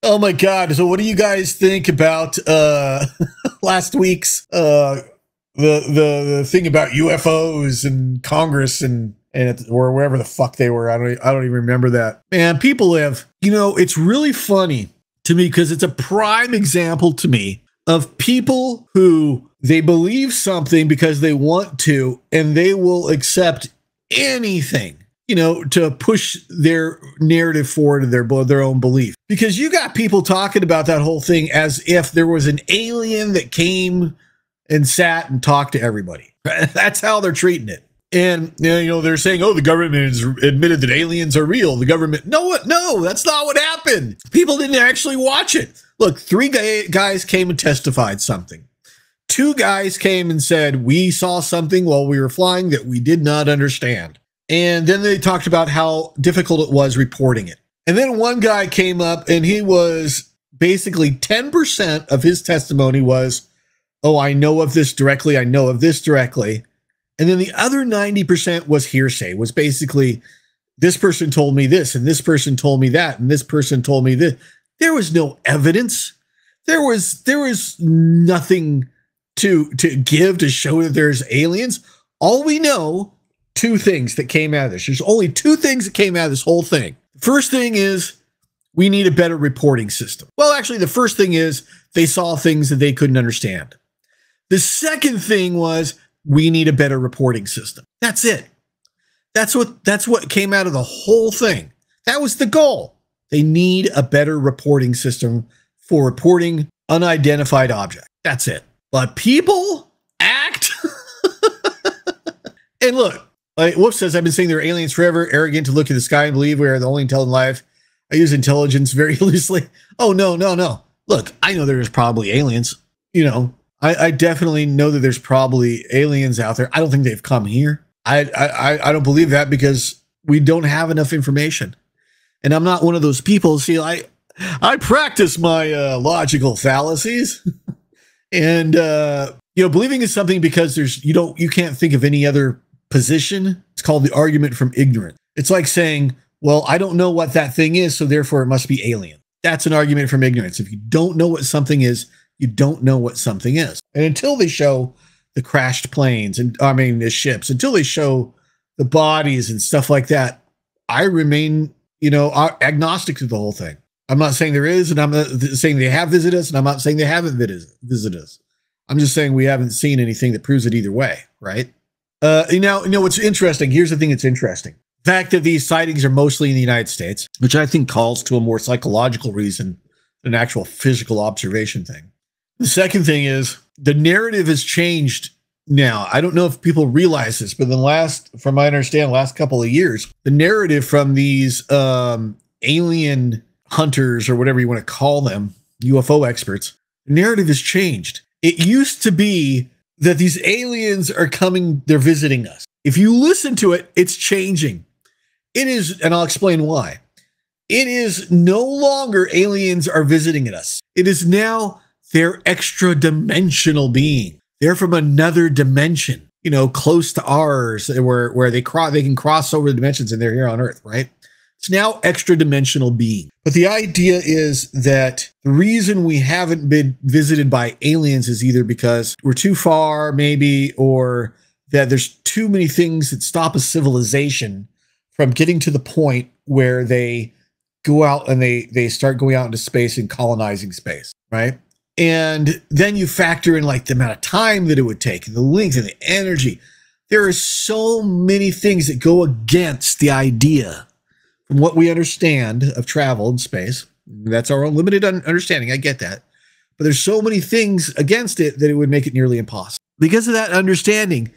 Oh my God. So what do you guys think about last week's the thing about UFOs and Congress and or wherever the fuck they were? I don't even remember that. Man, people have, it's really funny to me because it's a prime example to me of people who they believe something because they want to, and they will accept anything, to push their narrative forward to their own belief. Because you got people talking about that whole thing as if there was an alien that came and sat and talked to everybody. That's how they're treating it. And, they're saying, oh, the government has admitted that aliens are real. The government, no, that's not what happened. People didn't actually watch it. Look, 3 guys came and testified something. 2 guys came and said, we saw something while we were flying that we did not understand. And then they talked about how difficult it was reporting it. And then one guy came up and he was basically 10% of his testimony was, oh, I know of this directly. I know of this directly. And then the other 90% was hearsay, was basically this person told me this and this person told me that and this person told me this. There was no evidence. There was nothing to give to show that there's aliens. All we know, 2 things that came out of this. There's only 2 things that came out of this whole thing. First thing is we need a better reporting system. Well, actually, the first thing is they saw things that they couldn't understand. The second thing was we need a better reporting system. That's it. That's what came out of the whole thing. That was the goal. They need a better reporting system for reporting unidentified objects. That's it. But people act. And look, like Wolf says, I've been saying they're aliens forever, arrogant to look at the sky and believe we are the only intelligent life. I use intelligence very loosely. Oh, no. Look, I know there's probably aliens. I definitely know that there's probably aliens out there. I don't think they've come here. I don't believe that because we don't have enough information. And I'm not one of those people. See, I practice my logical fallacies. And believing in something because you can't think of any other position. It's called the argument from ignorance. It's like saying, well, I don't know what that thing is, so therefore it must be alien. That's an argument from ignorance. If you don't know what something is, you don't know what something is. And until they show the crashed planes the ships, until they show the bodies and stuff like that, I remain, agnostic to the whole thing. I'm not saying there is, and I'm not saying they have visited us, and I'm not saying they haven't visited us. I'm just saying we haven't seen anything that proves it either way, right? What's interesting, here's the thing that's interesting. The fact that these sightings are mostly in the United States, which I think calls to a more psychological reason than an actual physical observation thing. The second thing is the narrative has changed now. I don't know if people realize this, but from my understanding, last couple of years, the narrative from these alien hunters or whatever you want to call them, UFO experts, the narrative has changed. It used to be that these aliens are coming, they're visiting us. If you listen to it, it's changing. It is, and I'll explain why. It is no longer aliens are visiting us. It is now they're extra dimensional being. They're from another dimension, close to ours, where they can cross over the dimensions and they're here on Earth, right? It's now extra dimensional being. But the idea is that the reason we haven't been visited by aliens is either because we're too far, maybe, or that there's too many things that stop a civilization from getting to the point where they go out and they start going out into space and colonizing space, right? And then you factor in like the amount of time that it would take and the length and the energy. There are so many things that go against the idea from what we understand of travel in space. That's our own limited understanding. I get that. But there's so many things against it that it would make it nearly impossible. Because of that understanding,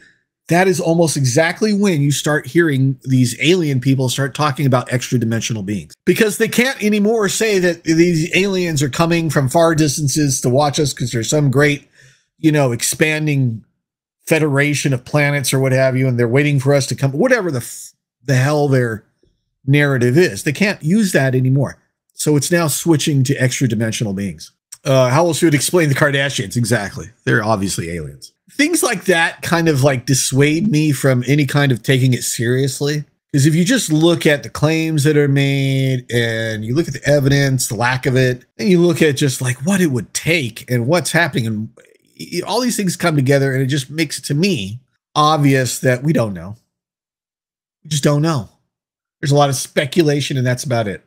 that is almost exactly when you start hearing these alien people start talking about extra dimensional beings. Because they can't anymore say that these aliens are coming from far distances to watch us because there's some great, expanding federation of planets or what have you, and they're waiting for us to come, whatever the hell their narrative is. They can't use that anymore. So it's now switching to extra dimensional beings. How else would explain the Kardashians? Exactly. They're obviously aliens. Things like that kind of like dissuade me from any kind of taking it seriously. Because if you just look at the claims that are made and you look at the evidence, the lack of it, and you look at just like what it would take and what's happening, and all these things come together, and it just makes it to me obvious that we don't know. We just don't know. There's a lot of speculation, and that's about it.